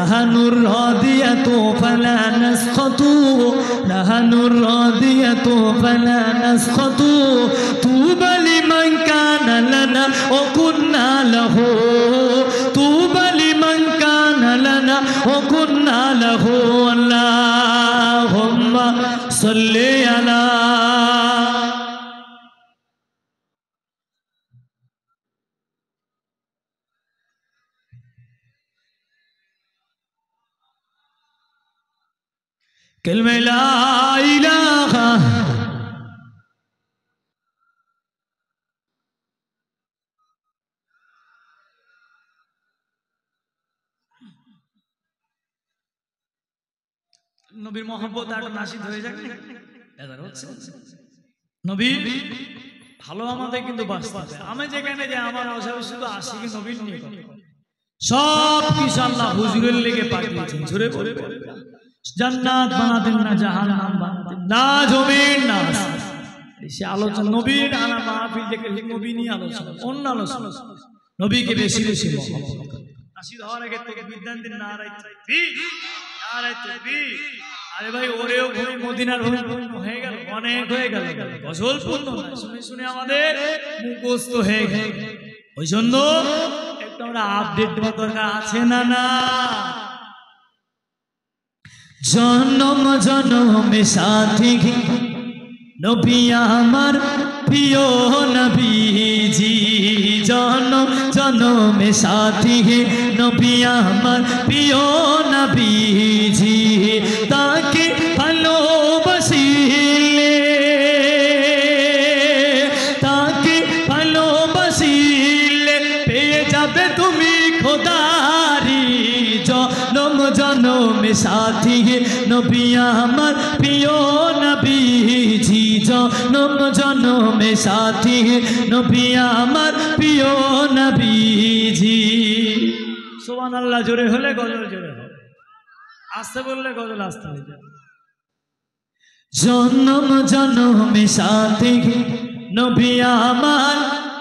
নাহানুর রাদিয়াতু ফালা নাসখাতু নাহানুর রাদিয়াতু ফালা নাসখাতু তুবা লিমান কানা লানা ওয়া কুন্না লাহু তুবা লিমান কানা লানা ওয়া কুন্না লাহু আল্লাহুম্মা সাল্লি আলা كلمة لا إله নবীর মহব্বত আর নাশিদ হয়ে যাক এদার হচ্ছে নবীর ভালো আমাদের কিন্তু বাঁচতে হবে। আমি যেখানে যে আমার অসাবে শুধু আশিকি নবীর নিয়ে সব কিছু আল্লাহ হুজুরের লেগে পাঠিয়েছেন। জোরে বলে জান্নাত বানাতেন না জাহান্নাম বানাতেন না জমিন না সে আলোচনা নবীর আনা মাহফিল থেকে নবী নিয়ে আলোচনা অন্য আলোচনা নবীকে বেশি বেশি নাশিদ হওয়ার আগে তাকবীর দেন দিন নারায়ে তাকবীর নারায়ে তাকবীর। আরে ভাই ওরেও ভূমি মদিনার ভূমি হয়ে গেল অনেক হয়ে গেল গজল পূর্ণ শুনে শুনে আমাদের মুখস্থ হয়ে গেল। ওই জন্য একটু আমরা আপডেট দেওয়া দরকার আছে না না। জনম জনমে সাথী নবী আমার প্রিয় নবীজি জনম জনমে সাথী নবী আমার প্রিয় নবীজি তাকে ভালোবাসিলে তাকে ভালোবাসিলে পেয়ে যাবে তুমি খোদারি জনম জনমে সাথী নবী আমার প্রিয় নবীজি জনম জনমে সাথী নবী আমার প্রিয় নবীজি। সুবহানাল্লাহ জোরে হলে গজল জোরে হবে, আস্তে বললে গজল আস্তে হয়ে যাবে। জনম জনমে সাথী নবী আমার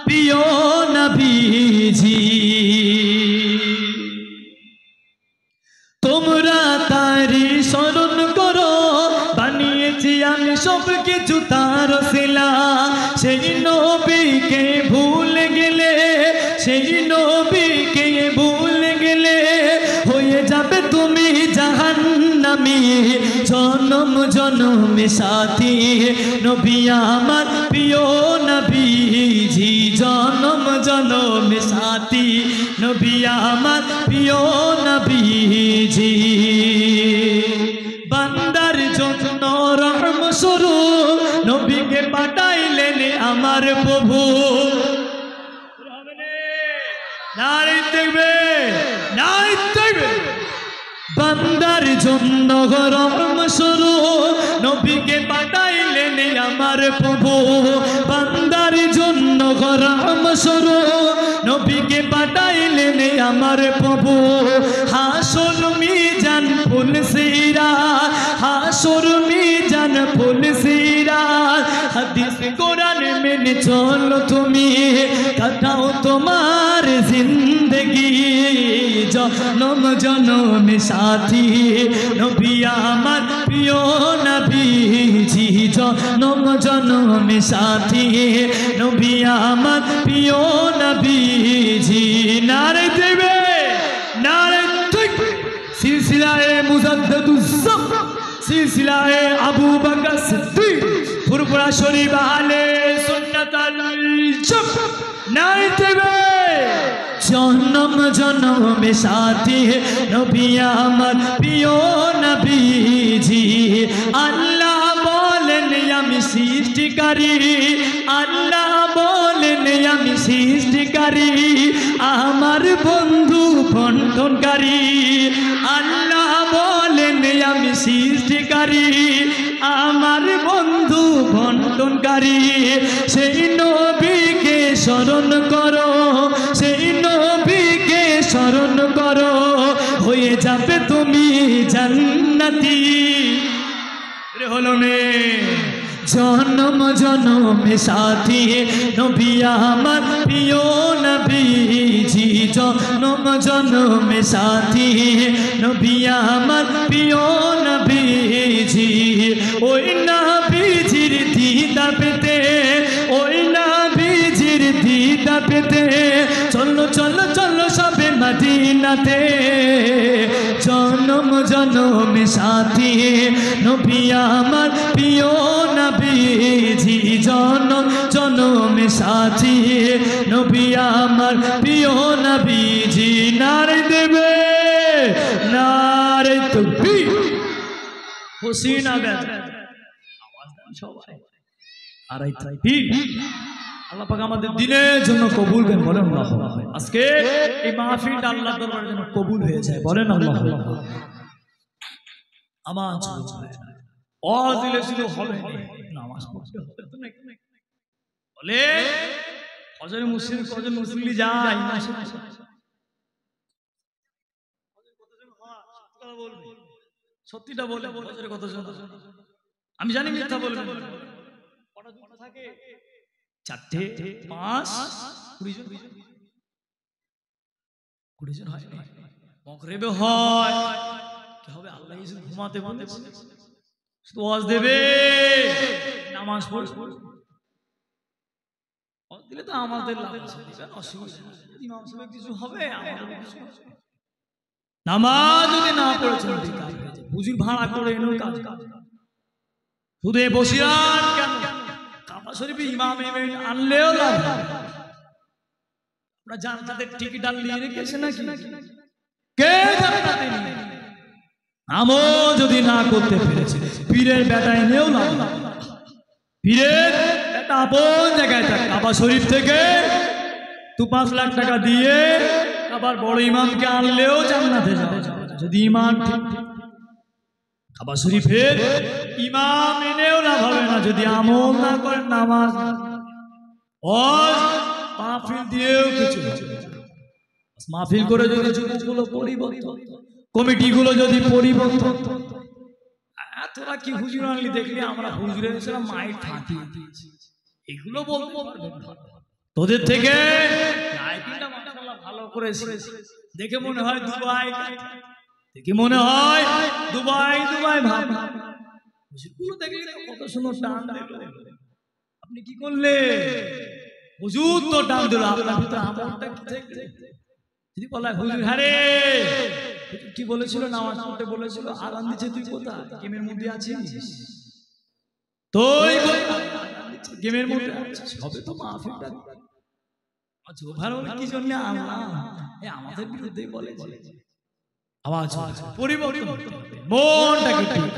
প্রিয় নবীজি তোমরা তারি স্মরণ করো বানিয়েছি আমি সব কিছু তার ওসিলা সেই নবীকে ভুলে গেলে সেই নবীকে ভুলে গেলে হয়ে যাবে তুমি জাহান্নামী। জনম জনমে সাথী নবী আমার প্রিয় নবীজি জনম জনমে সাথী নবী আমার প্রিয় নবীজি বান্দার জন্য রহম স্বরূপ নবীকে পাঠাইলেন আমার প্রভু। নারায়ে তাকবীর নারায়ে তাকবীর। বান্দার জন্য রহম স্বরূপ নবীকে পাঠাইলেন আমার প্রভু বান্দার জন্য রহম স্বরূপ নবীকে পাঠাইলেন আমার প্রভু। হাসর মিজান ফুল সিরাত হাসর মিজান ফুল সিরাত হাদিস কোরআন মেনে চলো তুমি কাটাও তোমার জিন্দেগি। জনম জনমে সাথী নবী আমার প্রিয় নবীজি জনম জনমে সাথী নবী আমার প্রিয় নবীজি। নারে দেবে নারে সিলসিলায়ে মুজাদ্দিদুস সাফ সিলসিলায়ে আবু বকর সিদ্দিক ফুরফুরা শরীফ আহলে সুন্নাত আল জামাত। নারে দেবে জনম জনমে সাথী নবী আমার প্রিয় নবীজি। আল্লাহ বলেন আমি সৃষ্টিকারী আল্লাহ বলেন আমি সৃষ্টিকারী আমার বন্ধু বন্ধনকারী আল্লাহ বলেন আমি সৃষ্টিকারী আমার বন্ধু বন্ধনকারী। সেই নবীকে স্মরণ করো সেই নবীকে স্মরণ করো হয়ে যাবে তুমি জান্নাতি। হলো নে জনম জনমে সাথী নবী আমার প্রিয় নবীজি জনম জনমে সাথী নবী আমার প্রিয় নবীজি, ওই নবীজির দিদার পেতে, ওই নবীজির দিদার পেতে চলো চলো চলো সবে মদিনাতে। জনম জনম সাথী নবী আমার প্রিয় নবীজি, জনম জনম সাথী নবী আমার প্রিয় নবীজি। নারে দেবে নারে তাকবীর, খুশি না বেজা আওয়াজ দেন সবাই। আর এই তাকবীর আল্লাহ পাক আমাদের দিনের জন্য কবুল করেন, বলেন আল্লাহ। আজকে এই মাহফিলটা আল্লাহর দরবারে যেন কবুল হয়ে যায়, বলেন আল্লাহ। আমার ওয়াজ দিলে শুধু হবে নামাজ পড়তে হবে তো নাকি? বলে ফজর মুসলিম কজন মুসল্লি যায় মাসে মাসে? সত্যিটা বলে ফজরে কতজন? আমি জানি মিথ্যা বলবেন। কটা দুটো থাকে? 4টে 5 20 জন 20 জন হয়। মগরিবে হয় কি হবে? আল্লাহ ইসু ঘুমাতে বলে শুধু ওয়াজ দেবে, নামাজ পড়বে। ওয়াজ দিলে তো আমাদের লাভ আছে, অসুবিধা ইমাম সাহেব কিছু হবে, আমাদের কিছু হবে। নামাজ যদি না পড়েছেন হুজুর ভাড়া করে এনো কাজ, শুধু বসিরান কেন কাবা শরীফে ইমাম আনলেও লাভ। আমরা জান্নাতের টিকিট নিয়ে রেখেছে নাকি? কে জান্নাতে নিয়ে আমও যদি না করতে পেরেছে পীরের বেটা এনেও লাভ। পীরের বেটা আপন জায়গায় থাকে, কাবা শরীফ থেকে 2-5 লাখ টাকা দিয়ে আবার বড় ইমামকে আনলেও জান্নাতে যাবে যদি ইমান ঠিক। কাবা শরীফের ইমাম এনেও লাভ হবে না যদি আমল না করেন, নামাজ ওয়াজ মাহফিল দিয়েও কিছু। মাহফিল করে যদি যুবকগুলো পরিবর্তন, কমিটিগুলো যদি পরিবর্তন, তোরা কি হুজুর আনলি দেখলি আমরা হুজুরের মাইক ফাটিয়ে দিয়েছি, এগুলো বলতে পারবেন তোদের থেকে ভালো করে দেখে মনে হয় দুবাই, দেখে মনে হয় দুবাই দুবাই ভাব। হুজুরগুলো দেখলে কত সুন্দর টান দিল, আপনি কি করলে? হুজুর তো টান দিল, আপনার ভিতরে আমলটা কি থেকে? যদি বলা হুজুর হারে কি বলেছিল, নামাজ পড়তে বলেছিল, আরাম দিচ্ছে, তুই কোথায়? গেমের মধ্যে আছিস, তুই গেমের মধ্যে আছিস। হবে তো মাহফিলটা ভালো কি জন্য আমাদের বিরুদ্ধে বলে আওয়াজ পরিবর্তন, মনটাকে ঠিক।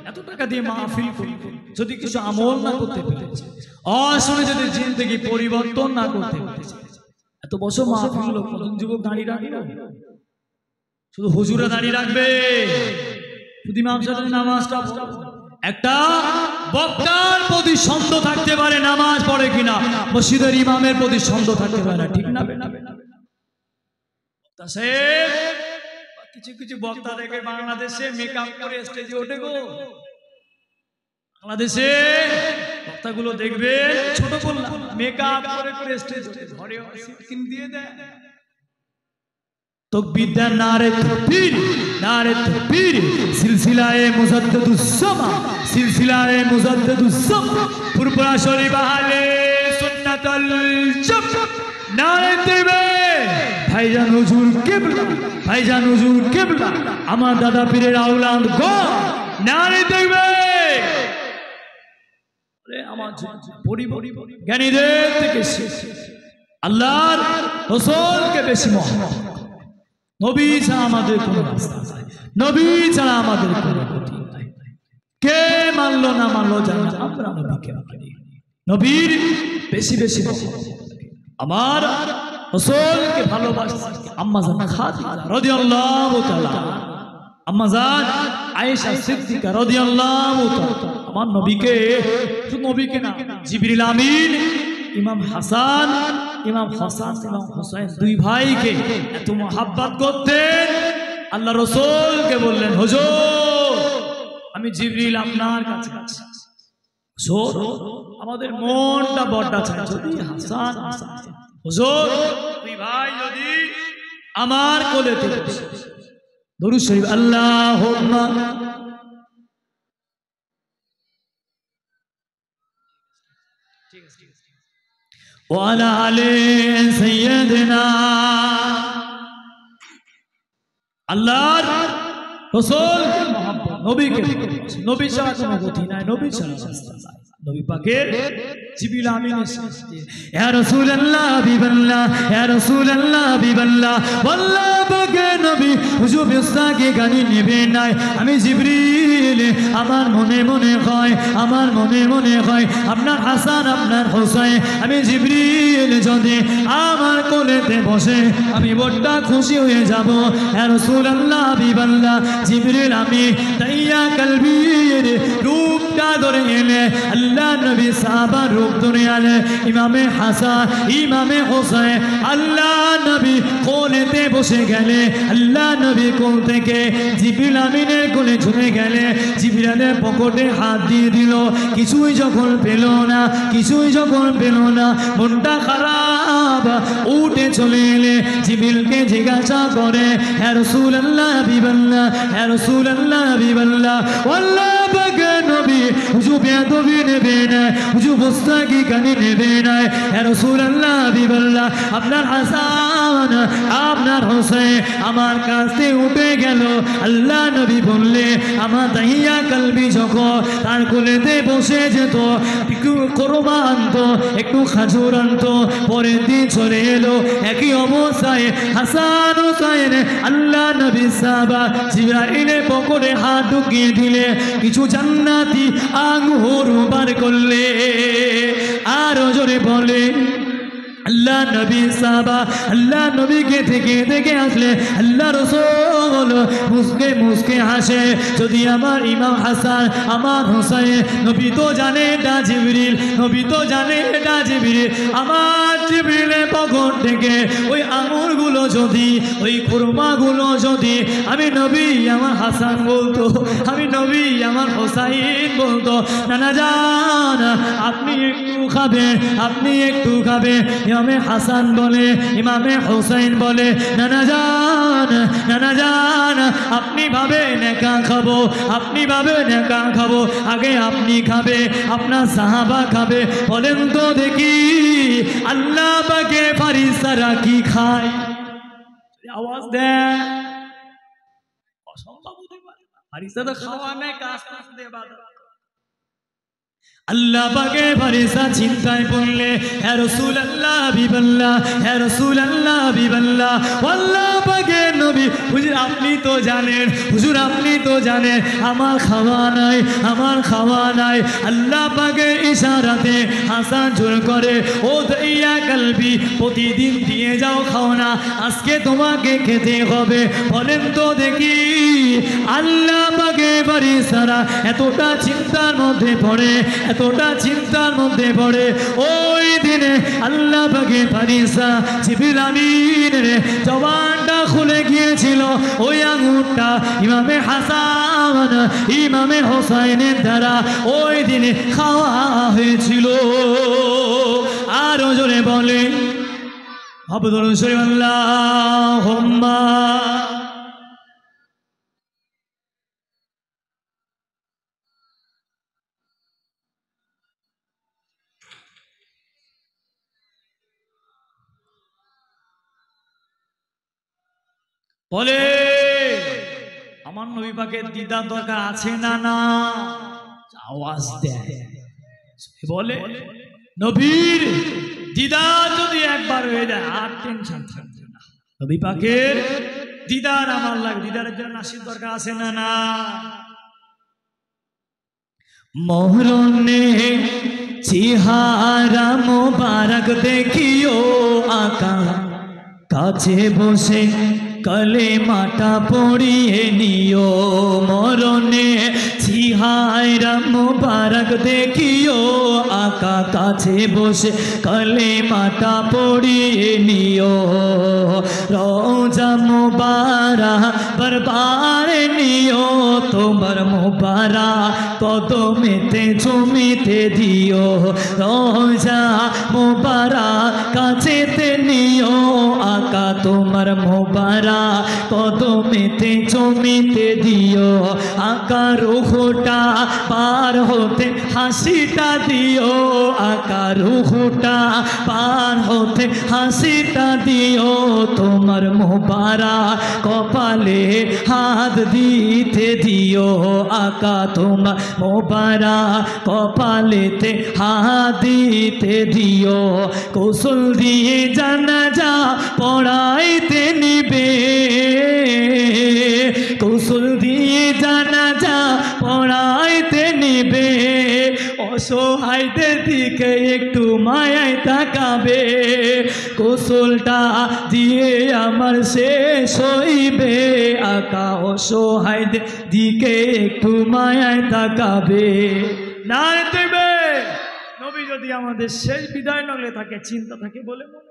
এত টাকা দিয়ে মাহফিল করি যদি কিছু আমল না করতে পেরেছে, অশুনে যদি জিন্দেগি পরিবর্তন না করতে পেরেছে, এত বছর মাহফিল কতজন যুবক দাঁড়িয়ে রাখবে? শুধু হুজুরা দাঁড়িয়ে রাখবে, শুধু ইমাম সাহেব নামাজটা। একটা বক্তার প্রতি সন্দেহ থাকতে পারে নামাজ পড়ে কিনা, মসজিদের ইমামের প্রতি সন্দেহ থাকতে পারে না, ঠিক না? কিছু কিছু বক্তা দেখে বাংলাদেশে মেকআপ করে স্টেজে ওঠে গো। বাংলাদেশে বক্তাগুলো দেখবে ছোট করলাম মেকআপ করে করে স্টেজে ঘরে স্কিন দিয়ে দেয়। তাকবীর দেন, নারে তাকবীর, নারে তাকবীর। সিলসিলায়ে মুজাদ্দিদুস সামা, সিলসিলায়ে মুজাদ্দিদুস সামা, ফুরফুরা শরীফ আহলে সুন্নাতুল জামাত। নারে দিবে ভাইজান হুজুর কিবলা, ভাইজান হুজুর কিবলা, আমার দাদা পীরের আওলাদ গো। নারে দিবে আমার জ্ঞানীদের থেকে আল্লাহর রাসূলকে বেশি মহব্বত। নবী ছাড়া আমাদের কোনো রাস্তা নাই, নবী ছাড়া আমাদের কোনো গতি নাই। কে মানলো না মানলো জানি না, আমরা নবীকে মানি, নবীর বেশি বেশি আমার রাসূলকে ভালোবাসি। আম্মা জান খাদিজা রাদিয়াল্লাহু তাআলা, আম্মা জান আয়েশা সিদ্দিকা রাদিয়াল্লাহু তাআলা আমার নবীকে, শুধু নবীকে না, জিবরিল আমিন, ইমাম হাসান, ইমাম হাসান, ইমাম হুসাইন, দুই ভাইকে এত মহব্বত করতেন। আল্লাহ রাসূলকে বললেন, হুজুর আমি জিবরিল আপনার কাছে আছি, হুজুর আমাদের মনটা বড়টা চাই, যদি হাসান হুজুর দুই ভাই যদি আমার কোলেতে দরুদ শরীফ আল্লাহুম্মা ওয়া আলা আলি সাইয়্যিদিনা আল্লাহর রাসূলকে মহব্বত, নবীকে নবী ছাড়া কোনো গতি নাই, নবী ছাড়া রাস্তা নাই। নবী পাকের জিবরিল আমিন এসেছে, ইয়া রাসূলুল্লাহ হাবিবাল্লাহ, ইয়া রাসূলুল্লাহ হাবিবাল্লাহ, আল্লাহ পাকের নবী হুজুর বিস্তাকে গানি নেবে নাই। আমি জিবরিল আমার মনে মনে হয়, আমার মনে মনে হয় আপনার হাসান আপনার হোসেন, আমি জিবরিল যদি আমার কোলেতে বসে আমি বড়টা খুশি হয়ে যাব। ইয়া রাসূলুল্লাহ হাবিবাল্লাহ, জিবরিল আমি তাইয়া কলবির রূপটা ধরে এলে আল্লাহ নবী সাহাবার রূপ ধরে আলে ইমামে হাসান ইমামে হোসেন, আল্লাহ নবী কোলেতে বসে গেলে আল্লাহ নবী কোল থেকে জিবরিল আমিনের কোলে ঝুলে গেলে জিবরিলের পকেটে হাত দিয়ে দিল। কিছুই যখন পেল না, কিছুই যখন পেল না, মনটা খারাপ, উঠে চলে এলে জিবরিলকে জিজ্ঞাসা করে, ইয়া রাসূলুল্লাহ হাবিবাল্লাহ, ইয়া রাসূলুল্লাহ হাবিবাল্লাহ, আল্লাহ পাকের নবী হুজুর বেয়াদবি নেবে না, হুজুর বস্তাকি গানি নেবে না, ইয়া রাসূলুল্লাহ হাবিবাল্লাহ, আপনার হাসান আপনার হোসেন আমার কাছে উঠে গেল। আল্লাহ নবী বললে আমার তাহিয়া কলবি যখন তার কোলেতে বসে যেত, একটু কোরমা আনতো, একটু খাজুর আনতো, পরের দিন চলে এলো একই অবস্থায় হাসান হোসেন। আল্লাহ নবী সাহাবা জিবরাইলের পকেটে হাত ঢুকিয়ে দিলে কিছু জান্নাতি আঙ্গুর বার করলে, আরো জোরে বলে আল্লাহ নবী সাহাবা আল্লাহ নবীকে থেকে দেখে আসলে আল্লাহ রাসূল মুসকে মুসকে হাসে। যদি আমার ইমাম হাসান আমার হোসেন, নবী তো জানে এটা জিবরিল, নবী তো জানে এটা জিবরিল, আমার জিবরিলের পকেট থেকে ওই আঙুরগুলো যদি, ওই খুরমাগুলো যদি আমি নবী আমার হাসান বলতো, আমি নবী আমার হোসাইন বলতো, নানা জান আপনি একটু খাবেন, আপনি একটু খাবেন। ইমামে হাসান বলে, ইমামে হোসেন বলে, নানা জান আপনি ভাবেন একা খাবো, আপনি ভাবেন একা খাবো, আগে আপনি খাবে, আপনার সাহাবা খাবে, বলেন তো দেখি আল্লাহ পাকে ফারিস্তারা কি খায়? আওয়াজ দেয়, অসম্ভব হতে পারে, ফারিস্তারা খাওয়া নেই, কাজ করতে বাধা। আল্লাহ পাকে ফারিস্তা চিন্তায় পড়লে, ইয়া রাসূলুল্লাহ হাবিবাল্লাহ, ইয়া রাসূলুল্লাহ হাবিবাল্লাহ, আল্লাহ পাকে নবী হুজুর আপনি তো জানেন, হুজুর আপনি তো জানেন আমার খাওয়া নাই, আমার খাওয়া নাই। আল্লাহ পাকের ইশারাতে হাসান জোর করে, ও দাইয়া কলবি প্রতিদিন দিয়ে যাও খাও না, আজকে তোমাকে খেতে হবে। বলেন তো দেখি আল্লাহ পাকে ফারিস্তারা এতটা চিন্তার মধ্যে পড়ে, এতটা চিন্তার মধ্যে পড়ে, ওই দিনে আল্লাহ পাকে ফারিস্তা জিবরিল আমিনের জবানটা খুলে গিয়েছিল, ওই আঙুরটা ইমামে হাসান ইমামে হোসেনের দ্বারা ওই দিনে খাওয়া হয়েছিল। আরো জোরে বলে আব্দুল শরীফ আল্লাহুম্মা বলে আমার নবী পাকের দিদার দরকার আছে না? না, আওয়াজ দেয় বলে নবীর দিদার যদি একবার হয়ে যায় আর টেনশন থাকবে না। নবী পাকের দিদার আমার লাগে, দিদারের জন্য নাসির দরকার আছে না? না। মহরনে চেহারা মোবারক দেখিও আকা, কাছে বসে কলেমাটা পড়িয়ে নিও। মরণে সিহায়রা মুবারক দেখিও আকা কাছে বসে কালেমাটা পড়িয়ে নিও রওজা মুবারক বারবার নিও তোমার মুবারক কদমেতে চুমিতে দিও রওজা মুবারক কাছেতে নিও আকা তোমার মুবারক কদমেতে চুমিতে দিও আকা রুহটা পার হতে হাসিটা দিও আকা রুহটা পার হতে হাসিটা দিও তোমার মুবারক কপালে হাত দিতে দিও আকা তোমার মুবারক কপালেতে হাত দিতে দিও কৌশল দিয়ে জানাজা পড়াইতে নিবে কৌশল দিয়ে জানাজা পড়াইতে নিবে অসহায়দের দিকে একটু মায়ায় তাকাবে কৌশলটা দিয়ে আমার শেষ হইবে আকা অসহায়দের দিকে একটু মায়ায় তাকাবে না দেবে নবী যদি আমাদের শেষ বিদায় নলে তাকে চিন্তা থাকে বলে মনে